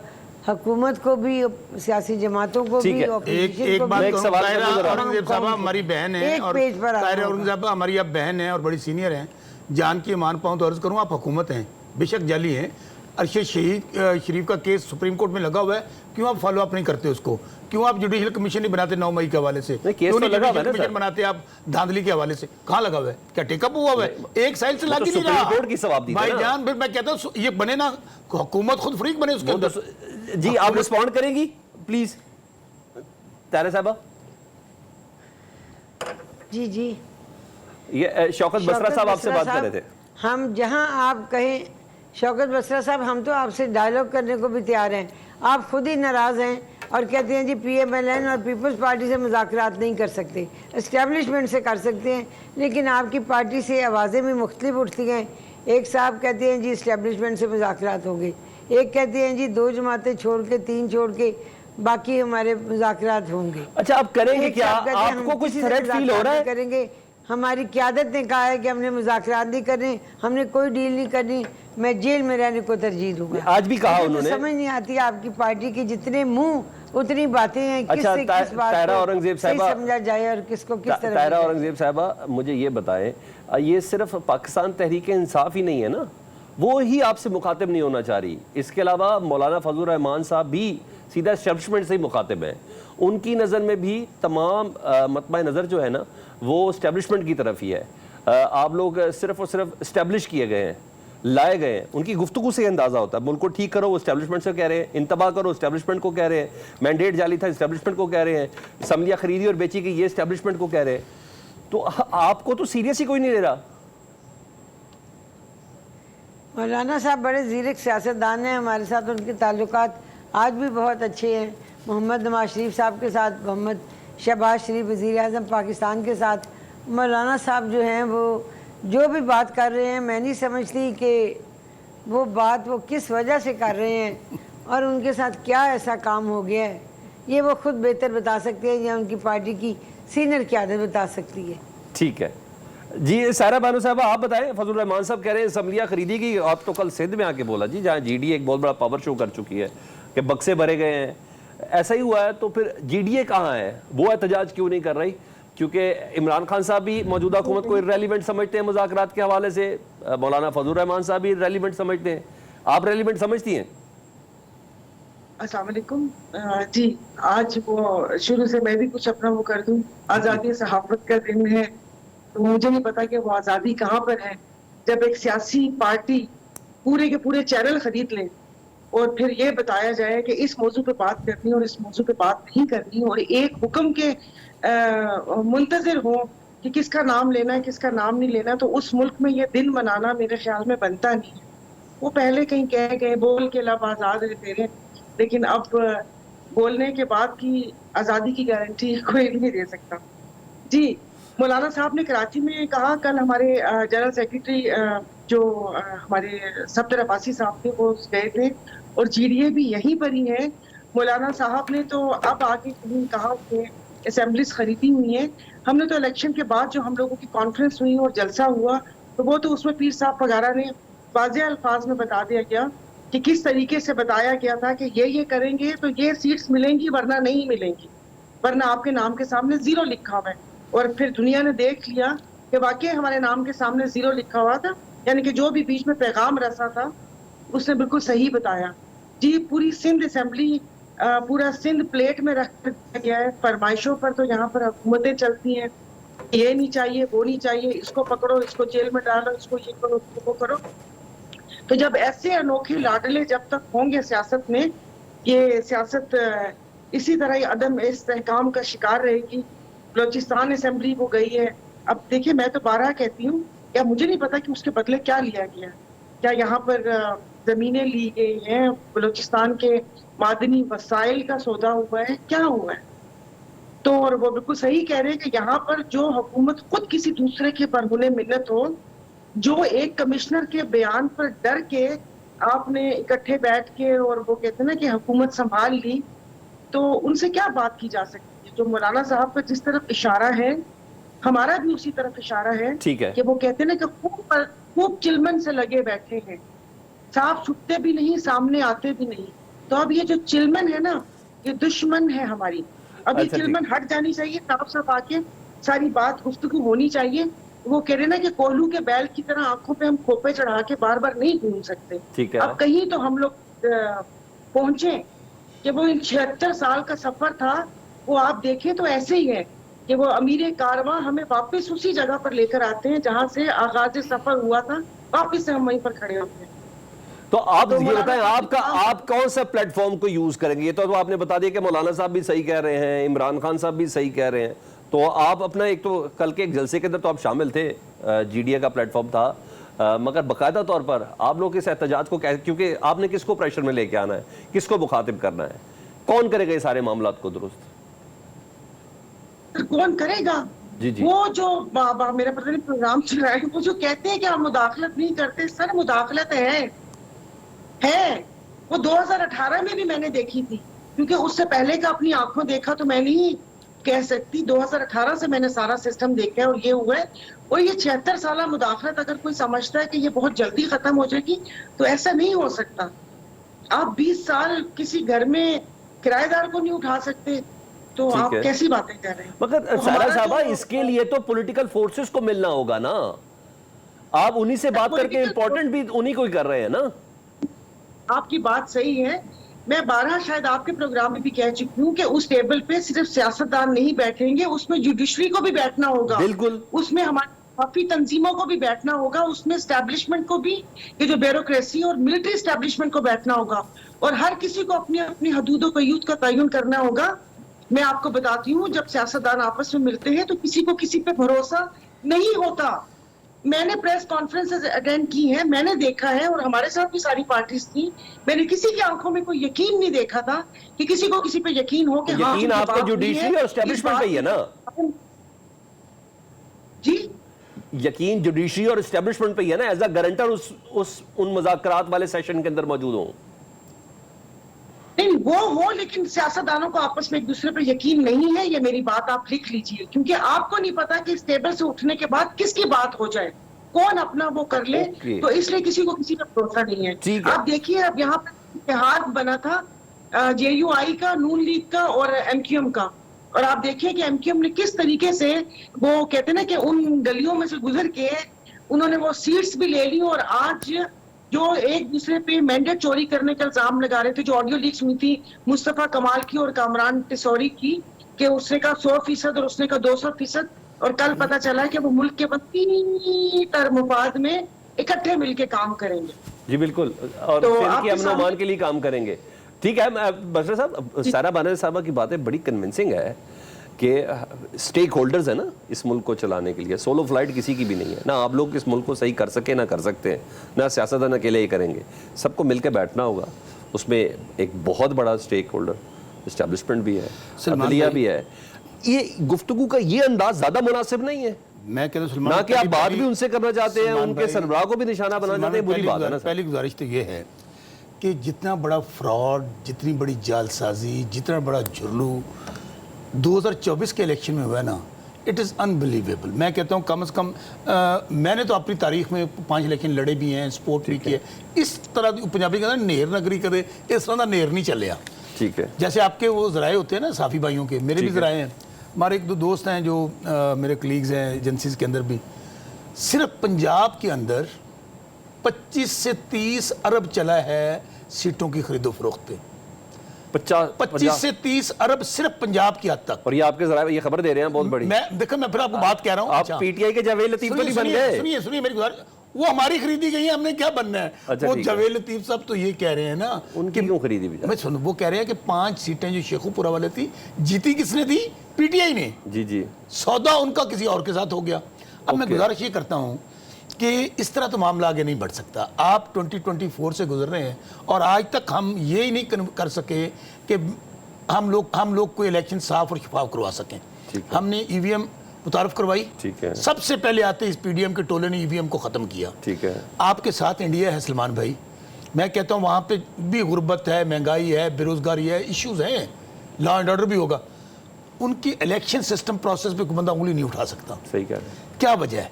हुकूमत को भी, सियासी जमातों को भी, एक बात औरंगजेब साहब हमारी बहन है और औरंगजेब साहब हमारी अब बहन है और बड़ी सीनियर हैं, जान के मान पाऊँ तो अर्ज़ करूँ आप हुकूमत हैं, बेशक जाली हैं। अरशद शरीफ का केस सुप्रीम कोर्ट में लगा हुआ है, क्यों आप फॉलो अप नहीं करते उसको? क्यों आप जुडिशल कमीशन नहीं बनाते 9 मई के हवाले से? क्यों नहीं जुडिशल कमीशन बनाते आप धांधली के हवाले से? कहाँ लगा हुआ है? क्या टेकअप हुआ है? एक साइड से लग ही नहीं रहा भाईजान। फिर मैं कहता हूँ ये बने ना, हुकूमत खुद फ्रीक बने उसके अंदर। जी आप रिस्पॉन्ड करेंगी प्लीज तारा साहबा? जी जी, ये शौकत बसरा साहब आपसे बात कर रहे थे। हम जहां आप कहें शौकत बसरा साहब, हम तो आपसे डायलॉग करने को भी तैयार हैं। आप खुद ही नाराज़ हैं और कहते हैं जी PMLN और पीपल्स पार्टी से मुज़ाकरात नहीं कर सकते, इस्टेब्लिशमेंट से कर सकते हैं। लेकिन आपकी पार्टी से आवाज़ें भी मुख्तलिफ उठती हैं। एक साहब कहते हैं जी इस्टेब्लिशमेंट से मुज़ाकरात होंगे, एक कहते हैं जी 2 जमातें छोड़ के 3 छोड़ के बाकी हमारे मुज़ाकरात होंगे। अच्छा आप करेंगे क्या? आपको कुछ थ्रेट फील हो रहा है? करेंगे। हमारी क़यादत ने कहा है कि हमने मुज़ाकरात नहीं करने, हमने कोई डील नहीं करनी, मैं जेल में रहने को तरजीह दूंगा। आज भी कहा उन्होंने। समझ नहीं आती आपकी पार्टी की जितने मुंह उतनी बातें हैं। अच्छा, किस बात तारा औरंगजेब साहबा समझा जाए और किसको किस तरह। तारा औरंगजेब साहबा मुझे ये बताएं, ये सिर्फ पाकिस्तान तहरीक इंसाफ ही नहीं है ना, वो ही आपसे मुखातिब नहीं होना चाह रही। इसके अलावा मौलाना फजलुर रहमान साहब भी सीधा एस्टेब्लिशमेंट से ही मुखातिब हैं। उनकी नज़र में भी तमाम मतबा नज़र जो है ना वो एस्टेब्लिशमेंट की तरफ ही है। आप लोग सिर्फ और सिर्फ इस्टेब्लिश किए गए हैं, लाए गए हैं। उनकी गुफ्तगू से अंदाज़ा होता है मुल्क को ठीक करो वो इस्टेब्लिशमेंट से कह रहे हैं, इंतबा करो इस्टेब्लिशमेंट को कह रहे हैं, मैंडेट जाली था इस्टेब्लिशमेंट को कह रहे हैं, असम्बलियाँ खरीदी और बेची गई ये इस्टेब्लिशमेंट को कह रहे हैं। तो आपको तो सीरियस ही कोई नहीं ले रहा। मौलाना साहब बड़े ज़ीरक सियासतदान हैं, हमारे साथ उनके ताल्लुकात आज भी बहुत अच्छे हैं। मोहम्मद नवाज शरीफ साहब के साथ, मोहम्मद शहबाज शरीफ वज़ीर आज़म पाकिस्तान के साथ, मौलाना साहब जो हैं वो जो भी बात कर रहे हैं, मैं नहीं समझती कि वो बात वो किस वजह से कर रहे हैं और उनके साथ क्या ऐसा काम हो गया है, ये वो खुद बेहतर बता सकते हैं या उनकी पार्टी की सीनियर क़यादत बता सकती है। ठीक है जी। सारा बानो साहब आप बताएं, फजलुर रहमान साहब कह रहे हैं असम्बलियाँ खरीदी गई। आप तो कल सिंध में आके बोला जी, जहाँ GD एक बहुत बड़ा पावर शो कर चुकी है कि बक्से भरे गए हैं, ऐसा ही हुआ है तो फिर जीडीए कहाँ है, वो एहतजाज क्यों नहीं कर रही? क्योंकि इमरान खान साहब भी मौजूदा हुकूमत को इर्रेलीवेंट समझते हैं मुज़ाकरात के हवाले से, मौलाना फजल रहमान साहब भी इर्रेलीवेंट समझते हैं, आप रेलीवेंट समझती हैं? अस्सलाम वालेकुम। जी, आज वो शुरू से मैं भी कुछ अपना वो कर दूं। आज़ादी सहाफत का दिन है, तो मुझे नहीं पता कि वो आज़ादी कहाँ पर है जब एक सियासी पार्टी पूरे के पूरे चैनल खरीद ले और फिर ये बताया जाए कि इस मौजू पे बात करनी और इस मौजू पे बात नहीं करनी, और एक हुक्म के मुंतजिर हो कि किसका नाम लेना है किसका नाम नहीं लेना। तो उस मुल्क में ये दिन मनाना मेरे ख्याल में बनता नहीं है। वो पहले कहीं कह गए बोल के लब आज़ाद है तेरे, लेकिन अब बोलने के बाद की आज़ादी की गारंटी कोई नहीं दे सकता। जी, मौलाना साहब ने कराची में कहा, कल हमारे जनरल सेक्रेटरी जो हमारे सफदर अब्बासी साहब थे वो गए थे, और जीडीए भी यहीं पर ही है। मौलाना साहब ने तो अब आगे कहा कि असेंबलीज खरीदी हुई हैं। हमने तो इलेक्शन के बाद जो हम लोगों की कॉन्फ्रेंस हुई और जलसा हुआ, तो वो तो उसमें पीर साहब वगैरह ने वाज़ेह अल्फाज में बता दिया गया कि किस तरीके से बताया गया था कि ये करेंगे तो ये सीट्स मिलेंगी वरना नहीं मिलेंगी, वरना आपके नाम के सामने जीरो लिखा हुआ है। और फिर दुनिया ने देख लिया कि वाकई हमारे नाम के सामने जीरो लिखा हुआ था, यानी कि जो भी बीच में पैगाम रसा था उसने बिल्कुल सही बताया। जी, पूरी सिंध असेंबली पूरा सिंध प्लेट में रख दिया गया है। फरमाइशों पर तो यहाँ पर हुकूमतें चलती हैं, ये नहीं चाहिए वो नहीं चाहिए, इसको पकड़ो इसको जेल में डालो, इसको ये करो वो करो। तो जब ऐसे अनोखे लाडले जब तक होंगे सियासत में, ये सियासत इसी तरह ही अदम इस्तेहकाम का शिकार रहेगी। बलोचिस्तान असेंबली वो गई है। अब देखिए, मैं तो 12 कहती हूँ, या मुझे नहीं पता कि उसके बदले क्या लिया गया। क्या यहाँ पर जमीनें ली गई हैं, बलोचिस्तान के मादनी वसाइल का सौदा हुआ है, क्या हुआ है? तो और वो बिल्कुल सही कह रहे हैं कि यहाँ पर जो हुकूमत खुद किसी दूसरे के बरहुने मिन्नत हो, जो एक कमिश्नर के बयान पर डर के आपने इकट्ठे बैठ के और वो कहते हैं ना कि हुकूमत संभाल ली, तो उनसे क्या बात की जा सकती है? जो मौलाना साहब का जिस तरफ इशारा है, हमारा भी उसी तरफ इशारा है। ठीक है कि वो कहते हैं ना कि खूब चिलमन से लगे बैठे हैं, साफ छुपते भी नहीं सामने आते भी नहीं। तो अब ये जो चिलमन है ना, ये दुश्मन है हमारी। अब ये अच्छा, चिलमन हट जानी चाहिए, साफ साफ आके सारी बात गुफ्तगू होनी चाहिए। वो कह रहे ना कि कोल्हू के बैल की तरह आंखों पे हम खोपे चढ़ा के बार बार नहीं घूम सकते। ठीक है। अब कहीं तो हम लोग पहुंचे कि वो इन 76 साल का सफर था, वो आप देखें तो ऐसे ही है कि वो अमीर कारवां हमें वापस उसी जगह पर लेकर आते हैं जहां से आगाज सफर हुआ था, वापस से हम वहीं पर खड़े होते हैं। तो आप तो ये बताएं, मौलाना आप कौन सा प्लेटफॉर्म को यूज करेंगे? ये तो आपने बता दिया कि मौलाना साहब भी सही कह रहे हैं, इमरान खान साहब भी सही कह रहे हैं, तो आप अपना एक तो कल के एक जलसे के अंदर तो आप शामिल थे, जीडीए का प्लेटफॉर्म था, मगर बाकायदा तौर पर आप लोग इस एहतजाज को कैसे, क्योंकि आपने किसको प्रेशर में लेके आना है, किसको मुखातिब करना है, कौन करेगा ये सारे मामला को दुरुस्त? कौन करेगा? जी जी। वो जो मेरा पता नहीं प्रोग्राम चल रहा है, वो जो कहते हैं कि हम मुदाखलत नहीं करते, सर मुदाखलत है। वो 2018 में भी मैंने देखी थी, क्योंकि उससे पहले का अपनी आंखों देखा तो मैं नहीं कह सकती। 2018 से मैंने सारा सिस्टम देखा है और ये हुआ है। और ये 76 साल मुदाखलत अगर कोई समझता है कि ये बहुत जल्दी खत्म हो जाएगी, तो ऐसा नहीं हो सकता। आप 20 साल किसी घर में किराएदार को नहीं उठा सकते, तो आप कैसी बातें कर रहे हैं? मगर तो सारा साहबा, तो इसके लिए तो पॉलिटिकल फोर्सेस को मिलना होगा ना, आप उन्हीं से बात करके इंपॉर्टेंट भी उन्हीं को ही कर रहे हैं ना। आपकी बात सही है। मैं 12 शायद आपके प्रोग्राम में भी कह चुकी हूँ कि उस टेबल पे सिर्फ सियासतदान नहीं बैठेंगे, उसमें जुडिशरी को भी बैठना होगा, बिल्कुल, उसमें हमारी काफी तंजीमों को भी बैठना होगा, उसमें एस्टेब्लिशमेंट को भी, ये जो ब्यूरोक्रेसी और मिलिट्री एस्टेब्लिशमेंट को बैठना होगा, और हर किसी को अपनी अपनी हदूदों को यूथ का तयन करना होगा। मैं आपको बताती हूँ, जब सियासतदान आपस में मिलते हैं तो किसी को किसी पे भरोसा नहीं होता। मैंने प्रेस कॉन्फ्रेंसेस अटेंड की हैं, मैंने देखा है, और हमारे साथ भी सारी पार्टीज थी, मैंने किसी की आंखों में कोई यकीन नहीं देखा था कि किसी को किसी पे यकीन हो कि यकीन आपको जुडिशरी और एस्टेब्लिशमेंट पे ही है ना जी। यकीन जुडिशरी और एस्टेब्लिशमेंट पे ही है ना, एज अ गारंटर उन मुज़ाकरात वाले सेशन के अंदर मौजूद हो। नहीं, वो हो, लेकिन सियासतदानों को आपस में एक दूसरे पर यकीन नहीं है। ये मेरी बात आप लिख लीजिए, क्योंकि आपको नहीं पता कि इस टेबल से उठने के बाद किसकी बात हो जाए, कौन अपना वो कर ले। तो इसलिए किसी को किसी पर भरोसा नहीं है। आप देखिए, अब यहाँ पर इत्तेहाद बना था JUI का, नून लीग का और MQM का। और आप देखिए कि MQM ने किस तरीके से, वो कहते हैं ना कि उन गलियों में से गुजर के उन्होंने वो सीट्स भी ले ली, और आज जो एक दूसरे पे मैंडेट चोरी करने का इल्जाम लगा रहे थे, जो ऑडियो लीक्स हुई थी मुस्तफा कमाल की और कामरान टिसौरी की, कि उसने कहा 100% और उसने कहा 200%, और कल पता चला है कि वो मुल्क के बदतर मुफाद में इकट्ठे मिलके काम करेंगे। जी बिल्कुल, और तो फिर आपके के अमन अमान सामने- के लिए काम करेंगे। ठीक है, बशर साहब, सारा बानर साहबा की बातें बड़ी कन्विंसिंग है कि स्टेक होल्डर्स है ना इस मुल्क को चलाने के लिए, सोलो फ्लाइट किसी की भी नहीं है ना। आप लोग इस मुल्क को सही कर सके ना कर सकते हैं, ना सियासतदान अकेले ही करेंगे, सबको मिलकर बैठना होगा। उसमें एक बहुत बड़ा स्टेक होल्डर इस्टेब्लिशमेंट भी है, अदलिया भी है। ये गुफ्तगू का ये अंदाज ज्यादा मुनासिब नहीं है मैं कहता हूं सलमान, ना कि आप बात पहली- भी उनसे करना चाहते हैं, सलमान उनके भाई- सरबराह को भी निशाना बनाना चाहते हैं, बुरी बात है ना सर। पहली गुजारिश तो ये है कि जितना बड़ा फ्रॉड, जितनी बड़ी जालसाजी, जितना बड़ा जुर्लू 2024 के इलेक्शन में हुआ ना, इट इज़ अनबिलीवेबल। मैं कहता हूँ कम से कम मैंने तो अपनी तारीख में 5 इलेक्शन लड़े भी हैं, सपोर्ट भी किया। इस तरह की पंजाबी कहते हैं नेर नगरी कदे इस तरह का नेर नहीं चलिया। ठीक है, जैसे आपके वो ज़राए होते हैं ना साफ़ी भाइयों के, मेरे भी ज़राए हैं, हमारे एक दो दोस्त हैं जो मेरे कलीग्स हैं एजेंसीज के अंदर भी, सिर्फ पंजाब के अंदर 25 से 30 अरब चला है सीटों की खरीदो फरोख्त पे। 25 से 30 अरब सिर्फ पंजाब की हद तक। और ये आपके जरा ये खबर दे रहे हैं बहुत बड़ी। मैं देखो, मैं फिर आपको बात कह रहा हूँ। आप पीटीआई के जावेद लतीफ तो नहीं बन गए। सुनिए सुनिए मेरी गुजारिश, वो हमारी खरीदी गई है, हमने क्या बनना है। अच्छा, वो ठीक है। जावेद लतीफ साहब तो ये कह रहे हैं ना, उनकी क्यों खरीदी भी? मैं सुनो, वो कह रहे हैं कि 5 सीटें जो शेखुपुरा वाले थी, जीती किसने थी? पीटीआई ने। जी जी, सौदा उनका किसी और के साथ हो गया। अब मैं गुजारिश ये करता हूँ कि इस तरह तो मामला आगे नहीं बढ़ सकता। आप 2024 से गुजर रहे हैं और आज तक हम ये ही नहीं कर सके कि हम लोग कोई इलेक्शन साफ और शफाफ करवा सकें। हमने ईवीएम मुतारफ करवाई, ठीक है। सबसे पहले आते इस पीडीएम के टोले ने ईवीएम को ख़त्म किया। ठीक है। आपके साथ इंडिया है सलमान भाई, मैं कहता हूँ वहाँ पे भी गुर्बत है, महंगाई है, बेरोजगारी है, इश्यूज हैं, लॉ एंड ऑर्डर भी होगा। उनकी इलेक्शन सिस्टम प्रोसेस पे कोई बंदा उंगली नहीं उठा सकता। सही कह रहे हैं। क्या वजह है?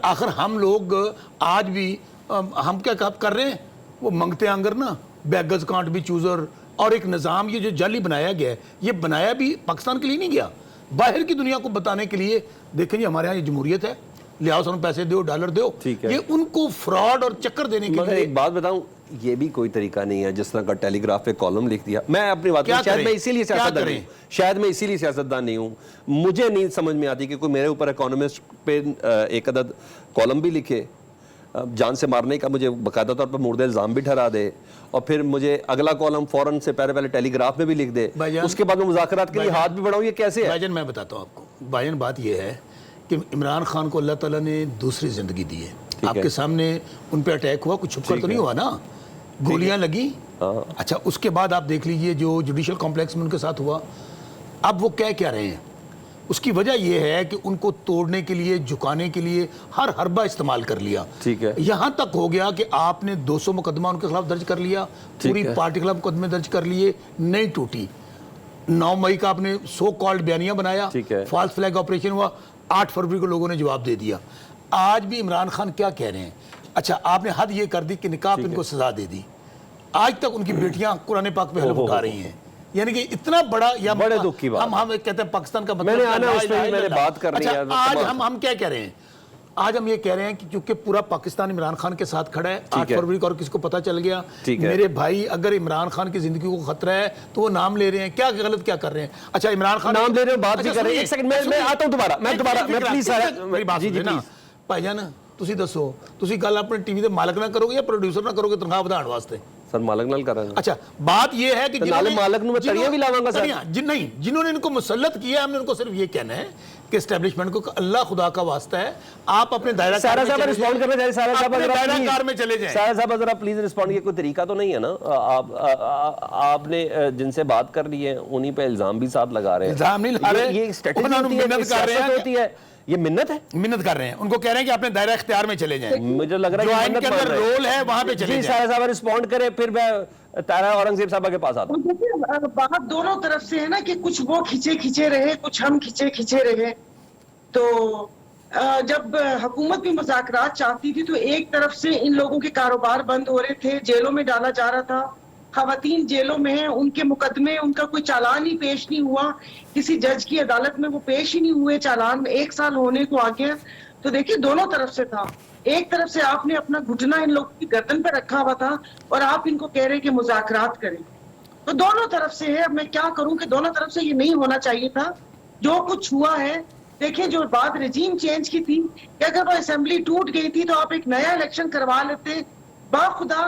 आखिर हम लोग आज भी हम क्या कर रहे हैं, वो मंगते आंगर ना, बेगर्स कांट बी चूजर, और एक निज़ाम ये जो जाली बनाया गया है, ये बनाया भी पाकिस्तान के लिए नहीं गया, बाहर की दुनिया को बताने के लिए। देखें जी, हमारे यहाँ ये जमहूरियत है, लिहाओ सानू पैसे दो, डॉलर दो, ठीक है। ये उनको फ्रॉड और चक्कर देने के मगर लिए। एक बात बताऊं, ये भी कोई तरीका नहीं है जिस तरह का टेलीग्राफ पे कॉलम लिख दिया। मैं अपनी बात क्या शायद करें? मैं इसीलिए क्या सियासतदान करें? नहीं हूं, शायद मैं इसीलिए सियासतदान नहीं हूं। मुझे नहीं समझ में आती कि कोई मेरे ऊपर इकोनॉमिस्ट पे एक अदद कॉलम भी लिखे, जान से मारने का मुझे बाकायदा तौर पर मुर्द इल्ज़ाम भी ठहरा दे, और फिर मुझे अगला कॉलम फौरन से पहले टेलीग्राफ में भी लिख दे, भाईजान- उसके बाद मैं मुज़ाकरात के लिए हाथ भी बढ़ाऊं। ये कैसे है? भाईजान मैं बताता हूँ आपको, भाईजान बात ये है कि इमरान खान को अल्लाह ताला ने दूसरी जिंदगी दी है। आपके सामने उन पे अटैक हुआ, कुछ छुपकर तो नहीं हुआ ना, गोलियां लगी। अच्छा, उसके बाद आप देख लीजिए जो जुडिशल कॉम्प्लेक्स में उनके साथ हुआ। अब वो कह क्या रहे हैं, उसकी वजह यह है कि उनको तोड़ने के लिए, झुकाने के लिए हर हरबा इस्तेमाल कर लिया। ठीक है। यहां तक हो गया कि आपने 200 मुकदमा उनके खिलाफ दर्ज कर लिया, पूरी पार्टी के खिलाफ मुकदमे दर्ज कर लिए, नहीं टूटी। 9 मई का आपने सो कॉल्ड बयानिया बनाया, फॉल्स फ्लैग ऑपरेशन हुआ, 8 फरवरी को लोगों ने जवाब दे दिया। आज भी इमरान खान क्या कह रहे हैं, अच्छा आपने हद ये कर दी कि निकाह पे इनको सजा दे दी। आज तक उनकी बेटियां कुरान पाक पे हलफ उठा रही हैं, यानी कि इतना बड़ा, या बड़े दुख की बात। हम कहते हैं पाकिस्तान का मतलब मैंने आना उस पे मैंने बात करनी है। आज हम क्या कह रहे हैं, आज हम ये कह रहे हैं कि क्योंकि पूरा पाकिस्तान इमरान खान के साथ खड़ा है, 8 फरवरी को और किसको पता चल गया, मेरे भाई अगर इमरान खान की जिंदगी को खतरा है तो वो नाम ले रहे हैं, क्या गलत क्या कर रहे हैं। अच्छा इमरान खान नाम ले रहे हो, बात भी कर रहे हैं। एक सेकंड मैं आता हूं दोबारा, मैं प्लीज मेरी बात सुनिए ना भाईजान, ਤੁਸੀਂ ਦੱਸੋ ਤੁਸੀਂ ਗੱਲ ਆਪਣੇ ਟੀਵੀ ਦੇ ਮਾਲਕ ਨਾਲ ਕਰੋਗੇ ਜਾਂ ਪ੍ਰੋਡਿਊਸਰ ਨਾਲ ਕਰੋਗੇ ਤਨਖਾਹ ਵਧਾਉਣ ਵਾਸਤੇ? सर मालक नाल कर रहे हैं। अच्छा, बात यह है कि मालक में तरियां भी लावांगा सर। नहीं, जिन्होंने इनको मुसल्लत किया है, हमने उनको सिर्फ ये कहना है कि एस्टेब्लिशमेंट को अल्लाह खुदा का वास्ता है, आप अपने दायरा सारा साहब रिस्पॉन्ड करना चाहिए। सारा साहब दायरा कार में चले जाएं। सारा साहब जरा प्लीज रिस्पॉन्ड, ये कोई तरीका तो नहीं है ना? आपने जिनसे बात कर ली है उन्हीं पे इल्जाम भी साथ लगा रहे हैं। इल्जाम नहीं ला रहे, ये स्ट्रेटजी होती है, ये मिन्नत है, मिन्नत कर रहे हैं। उनको कह रहे हैं कि अपने दायरा इख्तियार में चले जाएं। मुझे लग रहा है जो अंदर रोल है वहां पे चले जाएं। सारा साहब रिस्पॉन्ड करे, फिर मैं तारा औरंगजेब साहब के पास आता हूं। बात दोनों तरफ से है ना कि कुछ वो खिंचे रहे, कुछ हम खिंचे रहे। तो जब हुकूमत भी मुज़ाकरात चाहती थी तो एक तरफ से इन लोगों के कारोबार बंद हो रहे थे, जेलों में डाला जा रहा था, खवातीन जेलों में हैं, उनके मुकदमे, उनका कोई चालान ही पेश नहीं हुआ, किसी जज की अदालत में वो पेश ही नहीं हुए, चालान 1 साल होने को आ गया। तो देखिए दोनों तरफ से था। एक तरफ से आपने अपना घुटना इन लोगों की गर्दन पे रखा हुआ था और आप इनको कह रहे कि मुज़ाकरात करें। तो दोनों तरफ से है। अब मैं क्या करूं कि दोनों तरफ से ये नहीं होना चाहिए था। जो कुछ हुआ है, देखिए जो बात रजीम चेंज की थी कि अगर वो असेंबली टूट गई थी तो आप एक नया इलेक्शन करवा लेते। बाखुदा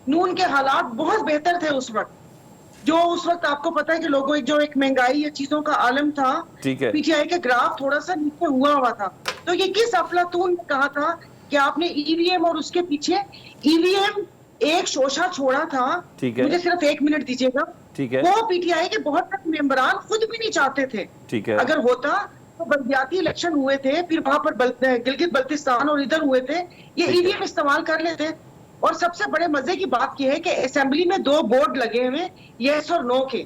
नून के हालात बहुत बेहतर थे उस वक्त। जो उस वक्त आपको पता है कि लोगों जो एक महंगाई या चीजों का आलम था, ठीक है। पीटीआई के ग्राफ थोड़ा सा नीचे हुआ था। तो ये किस अफलातून ने कहा था कि आपने ईवीएम और उसके पीछे ईवीएम एक शोशा छोड़ा था। ठीक है। मुझे सिर्फ 1 मिनट दीजिएगा। ठीक है। वो पीटीआई के बहुत सारे मेंबरान खुद भी नहीं चाहते थे। ठीक है। अगर होता तो बलदियाती इलेक्शन हुए थे, फिर वहां पर गिलगित बल्तिस्तान और इधर हुए थे, ये ईवीएम इस्तेमाल कर लेते। और सबसे बड़े मजे की बात यह है कि असेंबली में 2 बोर्ड लगे हुए, यस और नो के,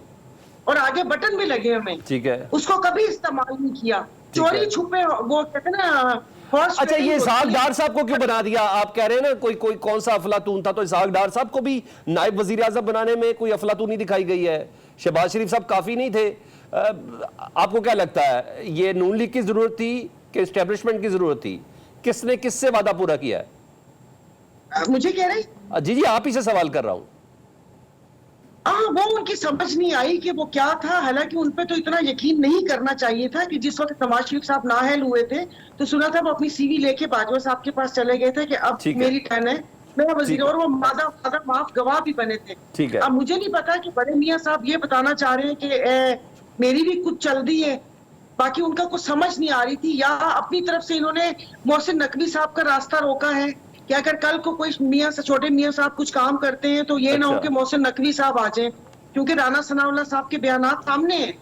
और आगे बटन भी लगे हुए। ठीक है। उसको कभी इस्तेमाल नहीं किया। चोरी छुपे वो कहते हैं ना। अच्छा, ये इसहाक डार साहब को क्यों बना दिया? आप कह रहे हैं ना कोई कोई कौन सा अफलातून था, तो इसहाक डार साहब को भी नायब वजीर आज़म बनाने में कोई अफलातूनी दिखाई गई है? शहबाज शरीफ साहब काफी नहीं थे? आपको क्या लगता है, ये नून लीग की जरूरत थी कि एस्टेब्लिशमेंट की जरूरत थी? किसने किससे वादा पूरा किया है? मुझे कह रहे जी जी, आप ही से सवाल कर रहा हूं। वो उनकी समझ नहीं आई कि वो क्या था। हालांकि उन पे तो इतना यकीन नहीं करना चाहिए था कि जिस वक्त नवाज शरीफ साहब नाअहल हुए थे तो सुना था वो अपनी सीवी लेके बाजवा साहब के पास चले गए थे कि अब मेरी टर्न है, मैं वजीर, और वो माफ गवाह भी बने थे। ठीक है। अब मुझे नहीं पता कि बड़े मियाँ साहब ये बताना चाह रहे हैं कि मेरी भी कुछ चल रही है, बाकी उनका कुछ समझ नहीं आ रही थी, या अपनी तरफ से इन्होंने मोहसिन नकवी साहब का रास्ता रोका है कि अगर कल को कोई मियाँ से छोटे मियाँ साहब कुछ काम करते हैं तो ये ना हो कि मोहसिन नकवी साहब आ जाएं, क्योंकि राना सनाउल्लाह साहब के बयानात सामने हैं।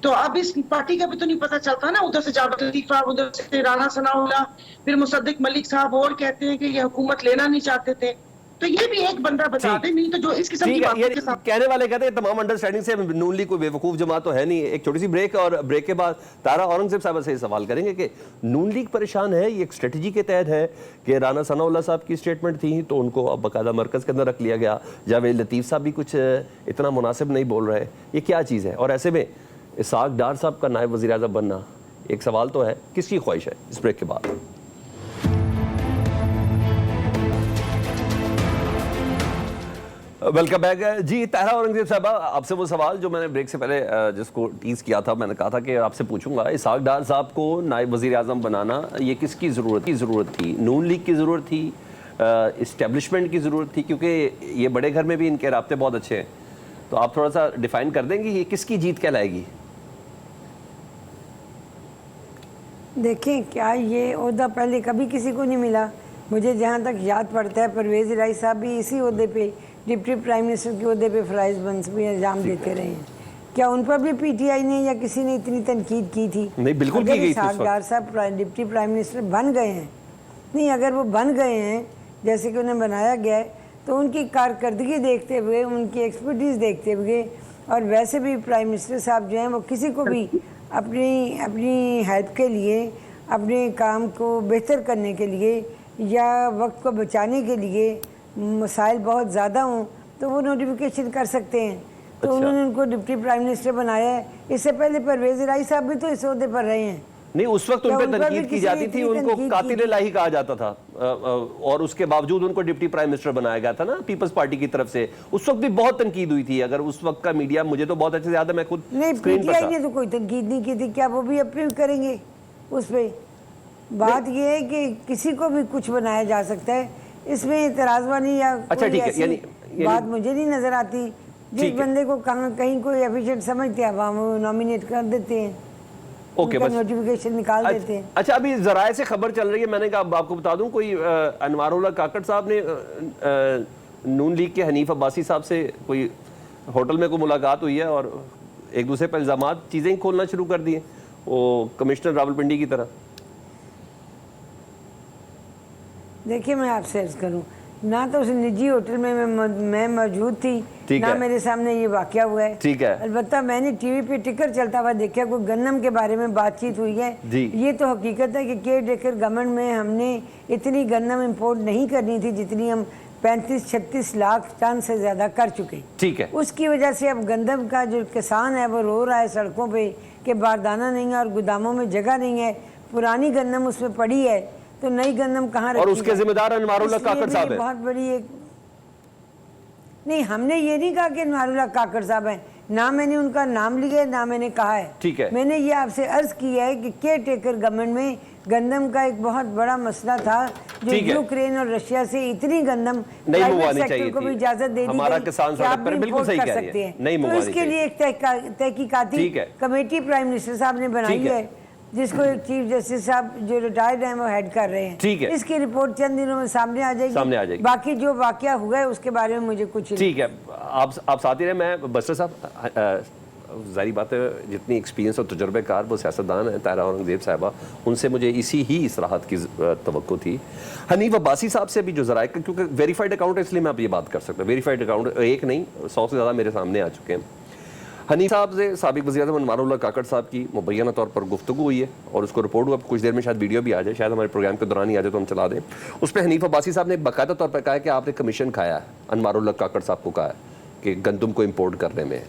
तो अब इस पार्टी का भी तो नहीं पता चलता ना, उधर से जावेद लतीफ साहब, उधर से राना सनाउल्लाह, फिर मुसद्दिक मलिक साहब और कहते हैं कि ये हुकूमत लेना नहीं चाहते थे। तो ये भी एक बंदा बता दे, नहीं तो जो इस किस्म की बातों के साथ कहने वाले कहते हैं तमाम अंडरस्टैंडिंग से नून लीग कोई बेवकूफ जमात तो है नहीं। एक छोटी सी ब्रेक, और ब्रेक के बाद तारा औरंगजेब साहब से सवाल करेंगे कि नून लीग परेशान है, ये एक स्ट्रेटजी के तहत है कि राना सनाउल्लाह साहब की स्टेटमेंट थी तो उनको अब बाकायदा मरकज के अंदर रख लिया गया, जावेद लतीफ साहब भी कुछ इतना मुनासिब नहीं बोल रहे, ये क्या चीज़ है? और ऐसे में इसहाक डार साहब का नायब वज़ीर आज़म बनना एक सवाल तो है, किसकी ख्वाहिश है? इस ब्रेक के बाद वेलकम बैक। जी तारा औरंगजेब साहब, आपसे वो सवाल जो मैंने ब्रेक से पहले जिसको टीज किया था, मैंने कहा था कि आपसे पूछूंगा, इसहाक डार साहब को नायब वज़ीर आज़म बनाना ये किसकी ज़रूरत थी? नून लीग की ज़रूरत थी, इस्टेब्लिशमेंट की ज़रूरत थी? क्योंकि ये बड़े घर में भी इनके राब्ते बहुत अच्छे हैं, तो आप थोड़ा सा डिफाइन कर देंगे ये किसकी जीत कहलाएगी? देखें, क्या ये ओहदा पहले कभी किसी को नहीं मिला? मुझे जहाँ तक याद पड़ता है परवेज़ इलाही साहब भी इसी ओहदे पे, डिप्टी प्राइम मिनिस्टर के ओहदे पे फ़राइज़ बंस भी इल्ज़ाम देते रहे हैं। क्या उन पर भी पीटीआई ने या किसी ने इतनी तनकीद की थी? नहीं, बिल्कुल की गई थी। इसहाक डार साहब डिप्टी प्राइम मिनिस्टर बन गए हैं, नहीं अगर वो बन गए हैं जैसे कि उन्हें बनाया गया है, तो उनकी कारकर्दगी देखते हुए, उनकी एक्सपर्टीज़ देखते हुए, और वैसे भी प्राइम मिनिस्टर साहब जो हैं वो किसी को भी अपनी हेल्प के लिए, अपने काम को बेहतर करने के लिए या वक्त को बचाने के लिए, मसाइल बहुत ज़्यादा हों तो वो नोटिफिकेशन कर सकते हैं। तो अच्छा। उन्होंने उनको डिप्टी प्राइम मिनिस्टर बनाया है। इससे पहले परवेज़ इलाही साहब भी तो इस ओहदे पर रहे हैं। नहीं, उस वक्त उन पर तनकीद की जाती थी, उनको कातिल इलाही कहा जाता था, और उसके बावजूद उनको डिप्टी प्राइम मिनिस्टर बनाया गया था ना पीपल्स पार्टी की तरफ से। उस वक्त भी बहुत तनकीद हुई थी। अगर उस वक्त का मीडिया, मुझे तो बहुत अच्छे से याद है, मैं खुद नहीं, स्क्रीन पर पीटीआई था। ने तो कोई तनकीद नहीं की थी। क्या वो भी अपील करेंगे उस पर? बात यह है कि किसी को भी कुछ बनाया जा सकता है, इसमें एतराज़वानी या अच्छा, कोई ठीक है, ऐसी बात मुझे नहीं नज़र आती। जिस बंदे को कहीं कोई एफिशिएंट समझते हैं वहाँ वो नॉमिनेट कर देते हैं, ओके, बस नोटिफिकेशन निकाल देते हैं। अच्छा, अभी जराए से खबर चल रही है, मैंने कहा आपको बता दूं, कोई अनवारुल्लाह काकड़ साहब ने नून लीग के हनीफ अब्बासी साहब से कोई होटल में कोई मुलाकात हुई है और एक दूसरे पर इल्ज़ामात, चीज़ें ही खोलना शुरू कर दी हैं, वो कमिश्नर रावलपिंडी की तरह। देखिए, मैं आपसे अर्ज करूं, ना तो उस निजी होटल में मैं मौजूद थी, ना मेरे सामने ये वाकया हुआ है। ठीक है। अलबत्ता मैंने टीवी पे टिकर चलता हुआ देखा, कोई गन्नम के बारे में बातचीत हुई है। ये तो हकीकत है कि केयर टेकर गवर्नमेंट में हमने इतनी गन्नम इंपोर्ट नहीं करनी थी जितनी हम 35-36 लाख टन से ज़्यादा कर चुके। ठीक है। उसकी वजह से अब गंदम का जो किसान है वो रो रहा है सड़कों पे कि बारदाना नहीं है और गोदामों में जगह नहीं है, पुरानी गंदम उसमें पड़ी है, तो नई गंदम कहाँ रखी और उसके जाए? जिम्मेदार अनवारुल्लाह इसलिए काकड़ भी साहब ये हैं। बहुत बड़ी एक नहीं, हमने ये नहीं कहा कि अनवारुल्लाह काकड़ साहब हैं, ना मैंने उनका नाम लिया ना मैंने कहा है। ठीक है। मैंने ये आपसे अर्ज किया है कि केयर टेकर गवर्नमेंट में गंदम का एक बहुत बड़ा मसला था जो ठीक है। यूक्रेन और रशिया से इतनी गंदम नहीं प्राइवेट मंगवानी सेक्टर चाहिए को भी थी। इजाजत दे दी हमारा गई किसान कि सड़क आप पर भी बिल्कुल import सही कर कह रही है। सकते हैं। नहीं तो मंगवानी इसके लिए एक तहकीकाती ठीक है। कमेटी प्राइम मिनिस्टर साहब ने बनाई ठीक है। है, जिसको एक चीफ जस्टिस साहब जो रिटायर्ड हैं वो हेड कर रहे हैं। ठीक है। इसकी रिपोर्ट चंद दिनों में सामने आ जाएगी। बाकी जो वाकया हुआ है उसके बारे में मुझे कुछ ठीक है। आप साथ ही रहे। मैं बसर साहब, जारी बात है, जितनी एक्सपीरियंस और तजुर्बेकार वो सियासतदान है तारा औरंगजेब साहबा, उनसे मुझे इसी ही इसराहत की तवक्को थी। हनीफ अब्बासी साहब से भी जो ज़राए, क्योंकि वेरीफाइड अकाउंट है इसलिए मैं अब ये बात कर सकता हूँ। वेरीफाइड अकाउंट एक नहीं 100 से ज़्यादा मेरे सामने आ चुके हैं। हनीफ साहब से साबिक वज़ीर-ए-आज़म अनवारुल्लाह काकड़ साहब की मुबैना तौर पर गुफ्तगू हुई है और उसको रिपोर्ट हुआ, कुछ देर में शायद वीडियो भी आ जाए, शायद हमारे प्रोग्राम के दौरान ही आ जाए तो हम चला दें। उस पर हनीफ अब्बासी साहब ने बाकायदा तौर पर कहा है कि आपने कमीशन खाया है, अनवारुल्लाह काकड़ साहब को कहा है कि गंदम को इम्पोर्ट करने में,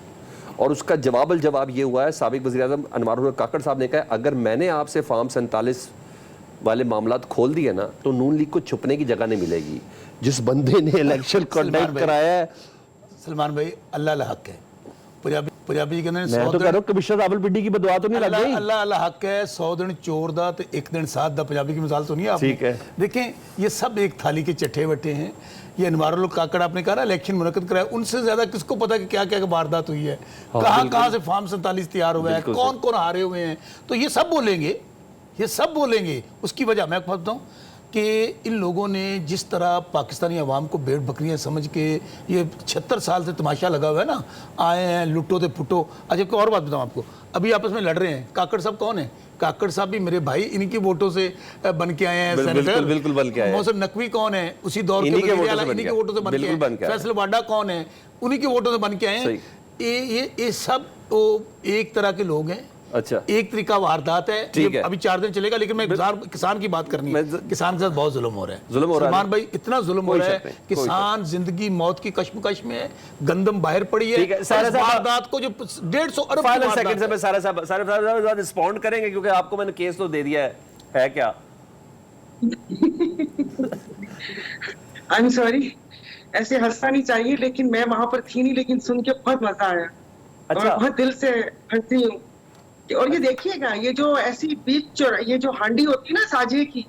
और उसका जवाब ये हुआ है, साबिक वज़ीर-ए-आज़म अनवारुल्लाह काकड़ साहब ने कहा अगर मैंने आपसे फार्म 47 वाले मामलात खोल दिए ना तो नून लीग को छुपने की जगह नहीं मिलेगी। जिस बंदे ने इलेक्शन कंडक्ट कराया है, सलमान भाई, अल्लाह हक है। पंजाबी जी कहते हैं मैं तो कह रहा हूं कमिश्नर रावलपिंडी की बदवा तो नहीं लग गई। अल्लाह हक है। 100 दिन चोर दा ते एक दिन साथ दा, पंजाबी की मिसाल तो नहीं है आपने। ठीक है। देखें, ये सब एक थाली के चट्टे बट्टे हैं। ये अनवारुल्लाह काकड़ आपने कहा ना इलेक्शन मुनक्किद कराया, उनसे ज्यादा किसको पता कि क्या क्या वारदात हुई है, कहाँ से फार्म 47 तैयार हुआ है, कौन कौन हारे हुए हैं। तो ये सब बोलेंगे। उसकी वजह मैं बताऊं कि इन लोगों ने जिस तरह पाकिस्तानी अवाम को भेड़ बकरियां समझ के, ये 76 साल से तमाशा लगा हुआ है ना, आए हैं लुटो ते फुटो। अच्छा, एक और बात बताऊं आपको, अभी आपस में लड़ रहे हैं। काकड़ साहब कौन है? काकड़ साहब भी मेरे भाई, इन्हीं के वोटों से बन के आए हैं सेनेटर। बिल्कुल बन के आए हैं। मोहसिन नकवी कौन है? उसी दौर के इन्हीं के वोटों से बन के आए। फैसल वाडा कौन है? उन्हीं के वोटों से बन के आए हैं। ये सब तो एक तरह के लोग हैं। अच्छा, एक तरीका वारदात है। ठीक है। अभी 4 दिन चलेगा, लेकिन मैं किसान की बात करनी है। किसान के साथ बहुत जुल्म हो रहा है। सलमान भाई, इतना जुल्म हो रहा है, किसान जिंदगी मौत की कश्मकश में है, गंदम बाहर पड़ी है। वारदात को जो 150 अरब सेकंड से मैं सारा रिस्पॉन्ड करेंगे क्योंकि आपको मैंने केस तो दे दिया है क्या? आई एम सॉरी, ऐसे हंसना नहीं चाहिए, लेकिन मैं वहां पर थी नहीं, लेकिन सुन के बहुत मजा आया। अच्छा। और बहुत दिल से हंसी हूँ। और ये देखिएगा, ये जो ऐसी ये जो हांडी होती है ना साजे की,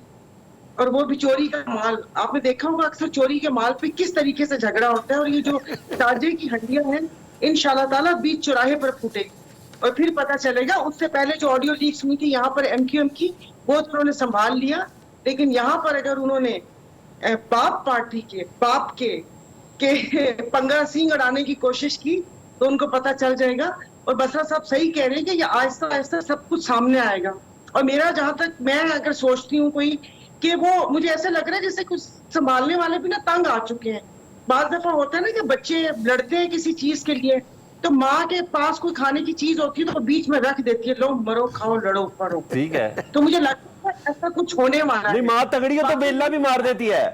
और वो भी चोरी का माल, आपने देखा होगा अक्सर चोरी के माल पे किस तरीके से झगड़ा होता है। और ये जो साजे की हंडियां हैं, इंशाल्लाह ताला बीच चौराहे पर फूटेगी और फिर पता चलेगा। उससे पहले जो ऑडियो लीक्स हुई थी यहाँ पर एमक्यूएम की, वो तो उन्होंने संभाल लिया, लेकिन यहाँ पर अगर उन्होंने बाप पार्टी के बाप के पंगा सिंह उड़ाने की कोशिश की तो उनको पता चल जाएगा। और बसरा साहब सही कह रहे हैं कि ये आहिस्ता आहिस्ता सब कुछ सामने आएगा। और मेरा जहां तक, मैं अगर सोचती हूँ कोई कि वो, मुझे ऐसा लग रहा है जैसे कुछ संभालने वाले भी ना तंग आ चुके हैं। बार दफा होता है ना कि बच्चे लड़ते हैं किसी चीज के लिए, तो माँ के पास कोई खाने की चीज होती है तो बीच में रख देती है, लो मरो खाओ लड़ो पड़ो। ठीक है। तो मुझे लगता है ऐसा कुछ होने वाला है। माँ तगड़ी है तो बेला भी मार देती है।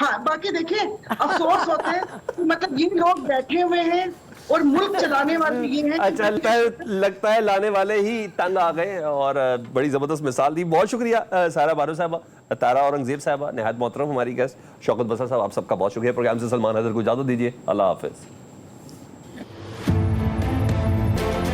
हाँ, बाकी देखिए अफसोस होता है, मतलब ये लोग बैठे हुए हैं और मुल्क चलाने वाले ये हैं। अच्छा, लगता है लाने वाले ही तंग आ गए और बड़ी जबरदस्त मिसाल दी। बहुत शुक्रिया सारा बारो साहबा, तारा औरंगजेब साहबा, निहायत मोहतरम हमारी गेस्ट शौकत बसर साहब, आप सबका बहुत शुक्रिया। प्रोग्राम से सलमान हैदर को इजाजत दीजिए। अल्लाह हाफिज।